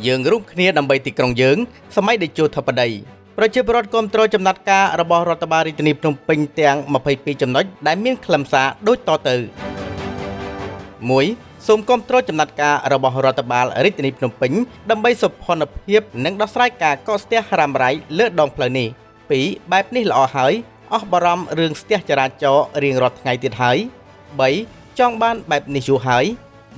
យើងរួមគ្នាដើម្បីទីក្រុងយើងសម័យតេជោធិបតីប្រជាពលរដ្ឋគាំទ្រចំណាត់ការរបស់រដ្ឋបាលរាជធានីភ្នំពេញទាំង22ចំណុចដែលមានខ្លឹមសារដូចតទៅ 1. សូមគាំទ្រចំណាត់ការរបស់រដ្ឋបាលរាជធានីភ្នំពេញដើម្បីសុខភាពនិងដោះស្រាយការកកស្ទះរ៉ាំរ៉ៃលើដងផ្លូវនេះ 2. បែបនេះល្អហើយអស់បារម្ភរឿងស្ទះចរាចរណ៍រៀងរាល់ថ្ងៃទៀតហើយ 3. ចង់បានបែបនេះយូរហើយ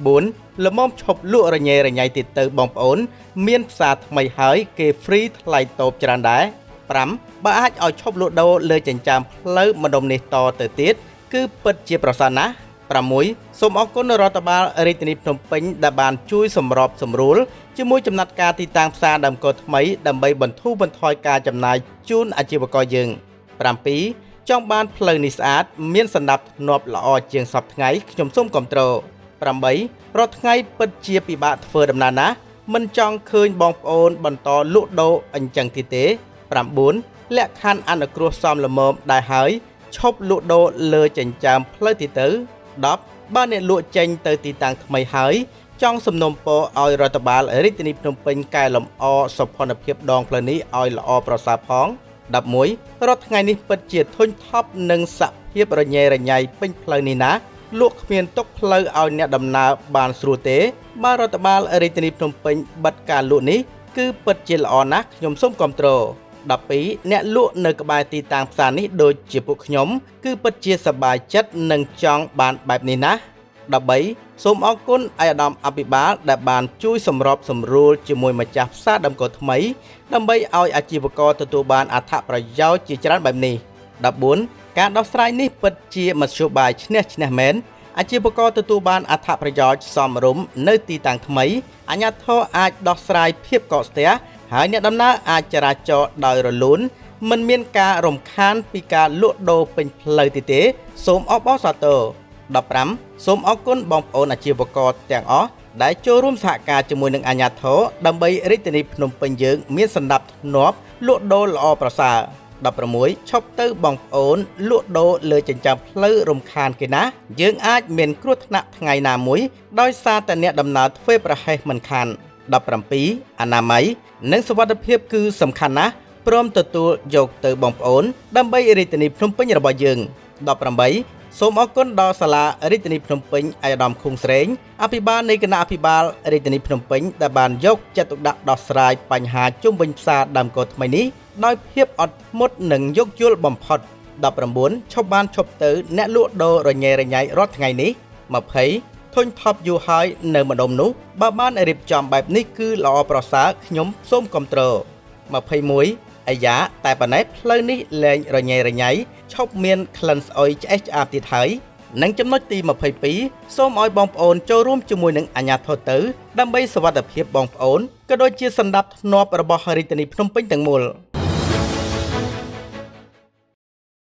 4. ល្មមឈប់លក់រញ៉េរញ៉ៃទៀតទៅបងប្អូនមានផ្សារថ្មីហើយគេហ្វ្រីថ្លៃតូបច្រើនដែរ 5. បើអាចឲ្យឈប់លក់ដូរលើចិញ្ចើមផ្លូវម្ដុំនេះតទៅទៀតគឺពិតជាប្រសើរណាស់ 6. សូមអរគុណរដ្ឋបាលរាជធានីភ្នំពេញដែលបានជួយសម្របសម្រួលជាមួយចំណាត់ការទីតាំងផ្សារដើមកោថ្មីដើម្បីបន្ធូរបន្ថយការចំណាយជូនអាជីវករយើង 7. ចង់បានផ្លូវនេះស្អាតមានសណ្ដាប់ធ្នាប់ល្អជាងសពថ្ងៃខ្ញុំសូមគាំទ្រ 8. រាល់ថ្ងៃពិតជាពិបាកធ្វើដំណើរណាស់មិនចង់ឃើញបងប្អូនបន្តលក់ដូរអញ្ចឹងទៀតទេ 9. លក្ខខណ្ឌអនុគ្រោះសមល្មមដែរហើយឈប់លក់ដូរលើចិញ្ចើមផ្លូវទៀតទៅ 10. បើអ្នកលក់ចេញទៅទីតាំងថ្មីហើយចង់សំណូមពរឲ្យរដ្ឋបាលរាជធានីភ្នំពេញកែលម្អសុខភាពដងផ្លូវនេះឲ្យល្អប្រសើរផង 11. រាល់ថ្ងៃនេះពិតជាធុញថប់នឹងសភាពរញ៉េរញ៉ៃពេញផ្លូវនេះណាលក់គ្មានទុកផ្លូវឲ្យអ្នកដំណើរបានស្រួលទេបើរដ្ឋបាលរាជធានីភ្នំពេញបិទការលក់នេះគឺពិតជាល្អណាស់ខ្ញុំសូមគាំទ្រ 12. អ្នកលក់នៅក្បែរទីតាំងផ្សារនេះដូចជាពួកខ្ញុំគឺពិតជាសប្បាយចិត្តនិងចង់បានបែបនេះណា 13. សូមអរគុណឯកឧត្តមអភិបាលដែលបានជួយសម្របសម្រួលជាមួយម្ចាស់ផ្សារដើមកោថ្មីដើម្បីឲ្យអាជីវករទទួលបានអត្ថប្រយោជន៍ជាច្រើនបែបនេះ 14. ការដោះស្រាយនេះពិតជាមធ្យោបាយឈ្នះឈ្នះមែនអាជីវករទទួលបានអត្ថប្រយោជន៍សមរម្យនៅទីតាំងថ្មីអាជ្ញាធរអាចដោះស្រាយភាពកកស្ទះហើយអ្នកដំណើរអាចចរាចរដោយរលូនមិនមានការរំខានពីការលក់ដូរពេញផ្លូវទេសូមអបអរសាទរ 15 សូមអរគុណបងប្អូនអាជីវករទាំងអស់ដែលចូលរួមសហការជាមួយនឹងអាជ្ញាធរដើម្បីរាជធានីភ្នំពេញយើងមានសណ្ដាប់ធ្នាប់លក់ដូរល្អប្រសើរ 16 ឈប់ទៅបងប្អូនលក់ដូរលើចិញ្ចើមផ្លូវរំខានគេណាយើងអាចមានគ្រោះថ្នាក់ថ្ងៃណាមួយដោយសារតែអ្នកដំណើរធ្វេសប្រហែសមិនខាន 17 អនាម័យនិងសុវត្ថិភាពគឺសំខាន់ណាស់ព្រមទទួលយកទៅបងប្អូនដើម្បីរាជធានីភ្នំពេញរបស់យើង 18 សូមអរគុណដល់សាលារាជធានីភ្នំពេញឯកឧត្តមខុងស្រេងអភិបាលនៃគណៈអភិបាលរាជធានីភ្នំពេញដែលបានយកចិត្តទុកដាក់ដោះស្រាយបញ្ហាជុំវិញផ្សារដើមកោថ្មីនេះដោយភាពអត់ធ្មត់និងយោគយល់បំផុត 19 ឈប់ទៅអ្នកលក់ដូររញ៉េរញ៉ៃរាល់ថ្ងៃនេះ 20 ធុញថប់យូរហើយនៅម្ដុំនោះបើបានរៀបចំបែបនេះគឺល្អប្រសើរខ្ញុំសូមគាំទ្រ 21 អាយ៉ាតែប៉ុណ្ណេះផ្លូវនេះលែងរញ៉េរញ៉ៃឈប់មានក្លិនស្អុយឆ្អេះឆ្អាបទៀតហើយនិងចំណុចទី 22 សូមឲ្យបងប្អូនចូលរួមជាមួយនឹងអាជ្ញាធរទៅដើម្បីសុវត្ថិភាពបងប្អូនក៏ដូចជាសណ្ដាប់ធ្នាប់របស់រាជធានីភ្នំពេញទាំងមូល